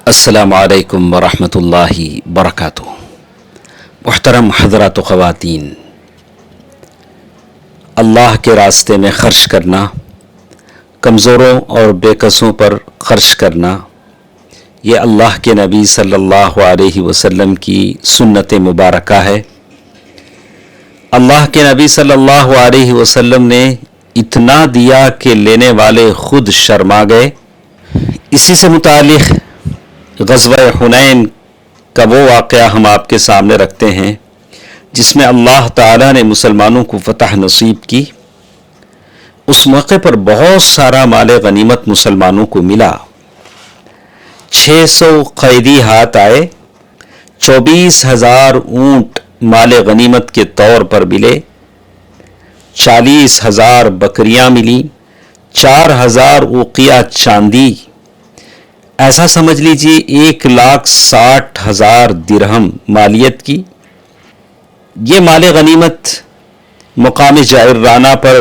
السلام علیکم ورحمۃ اللہ وبرکاتہ۔ محترم حضرات و خواتین، اللہ کے راستے میں خرچ کرنا، کمزوروں اور بے کسوں پر خرچ کرنا، یہ اللہ کے نبی صلی اللہ علیہ وسلم کی سنت مبارکہ ہے۔ اللہ کے نبی صلی اللہ علیہ وسلم نے اتنا دیا کہ لینے والے خود شرما گئے۔ اسی سے متعلق غزوہ حنین کا وہ واقعہ ہم آپ کے سامنے رکھتے ہیں جس میں اللہ تعالیٰ نے مسلمانوں کو فتح نصیب کی۔ اس موقع پر بہت سارا مال غنیمت مسلمانوں کو ملا۔ 600 قیدی ہاتھ آئے، 24,000 اونٹ مال غنیمت کے طور پر ملے، 40,000 بکریاں ملی، 4,000 اوقیہ چاندی، ایسا سمجھ لیجیے 1,60,000 درہم مالیت کی۔ یہ مال غنیمت مقام جعرانہ پر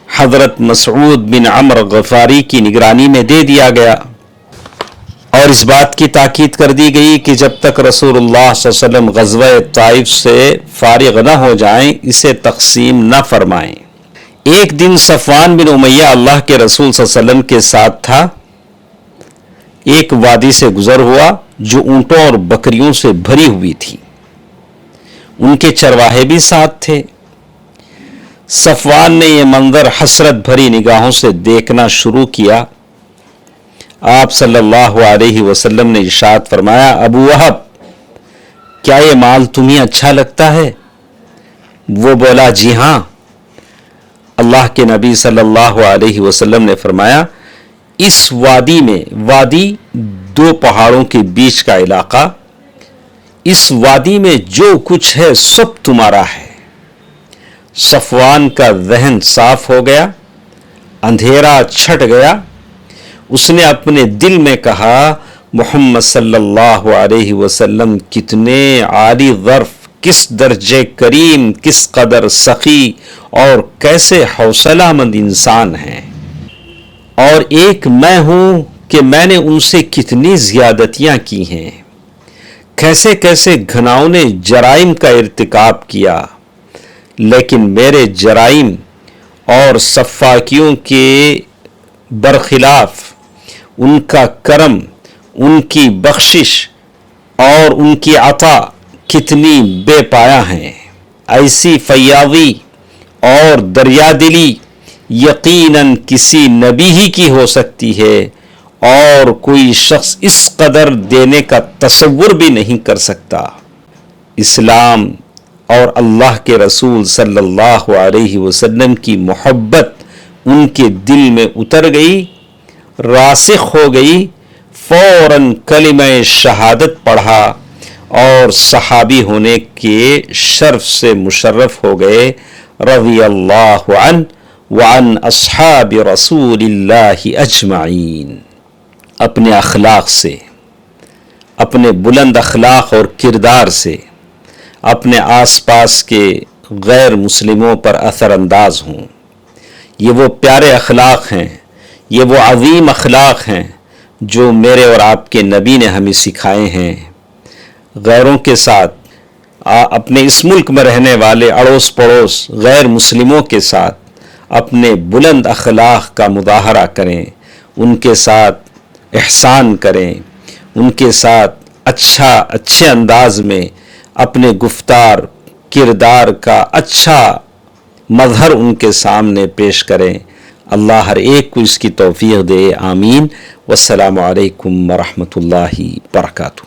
حضرت مسعود بن عمرو غفاری کی نگرانی میں دے دیا گیا، اور اس بات کی تاکید کر دی گئی کہ جب تک رسول اللہ صلی اللہ علیہ وسلم غزوہ طائف سے فارغ نہ ہو جائیں اسے تقسیم نہ فرمائیں۔ ایک دن صفوان بن امیہ اللہ کے رسول صلی اللہ علیہ وسلم کے ساتھ تھا، ایک وادی سے گزر ہوا جو اونٹوں اور بکریوں سے بھری ہوئی تھی، ان کے چرواہے بھی ساتھ تھے۔ صفوان نے یہ منظر حسرت بھری نگاہوں سے دیکھنا شروع کیا۔ آپ صلی اللہ علیہ وسلم نے ارشاد فرمایا، ابو وہب، کیا یہ مال تمہیں اچھا لگتا ہے؟ وہ بولا، جی ہاں۔ اللہ کے نبی صلی اللہ علیہ وسلم نے فرمایا، اس وادی میں، وادی 2 پہاڑوں کے بیچ کا علاقہ، اس وادی میں جو کچھ ہے سب تمہارا ہے۔ صفوان کا ذہن صاف ہو گیا، اندھیرا چھٹ گیا۔ اس نے اپنے دل میں کہا، محمد صلی اللہ علیہ وسلم کتنے عالی ظرف، کس درجے کریم، کس قدر سخی اور کیسے حوصلہ مند انسان ہیں، اور ایک میں ہوں کہ میں نے ان سے کتنی زیادتیاں کی ہیں، کیسے کیسے گھناؤنے جرائم کا ارتکاب کیا، لیکن میرے جرائم اور سفاکیوں کے برخلاف ان کا کرم، ان کی بخشش اور ان کی عطا کتنی بے پایہ ہیں۔ ایسی فیاضی اور دریا دلی یقیناً کسی نبی ہی کی ہو سکتی ہے، اور کوئی شخص اس قدر دینے کا تصور بھی نہیں کر سکتا۔ اسلام اور اللہ کے رسول صلی اللہ علیہ وسلم کی محبت ان کے دل میں اتر گئی، راسخ ہو گئی۔ فوراً کلمہ شہادت پڑھا اور صحابی ہونے کے شرف سے مشرف ہو گئے، رضی اللہ عنہ وعن اصحاب رسول اللہ اجمعین۔ اپنے اخلاق سے، اپنے بلند اخلاق اور کردار سے اپنے آس پاس کے غیر مسلموں پر اثر انداز ہوں۔ یہ وہ پیارے اخلاق ہیں، یہ وہ عظیم اخلاق ہیں جو میرے اور آپ کے نبی نے ہمیں سکھائے ہیں۔ غیروں کے ساتھ، اپنے اس ملک میں رہنے والے اڑوس پڑوس غیر مسلموں کے ساتھ اپنے بلند اخلاق کا مظاہرہ کریں، ان کے ساتھ احسان کریں، ان کے ساتھ اچھے انداز میں اپنے گفتار کردار کا اچھا مظہر ان کے سامنے پیش کریں۔ اللہ ہر ایک کو اس کی توفیق دے، آمین۔ والسلام علیکم ورحمۃ اللہ وبرکاتہ۔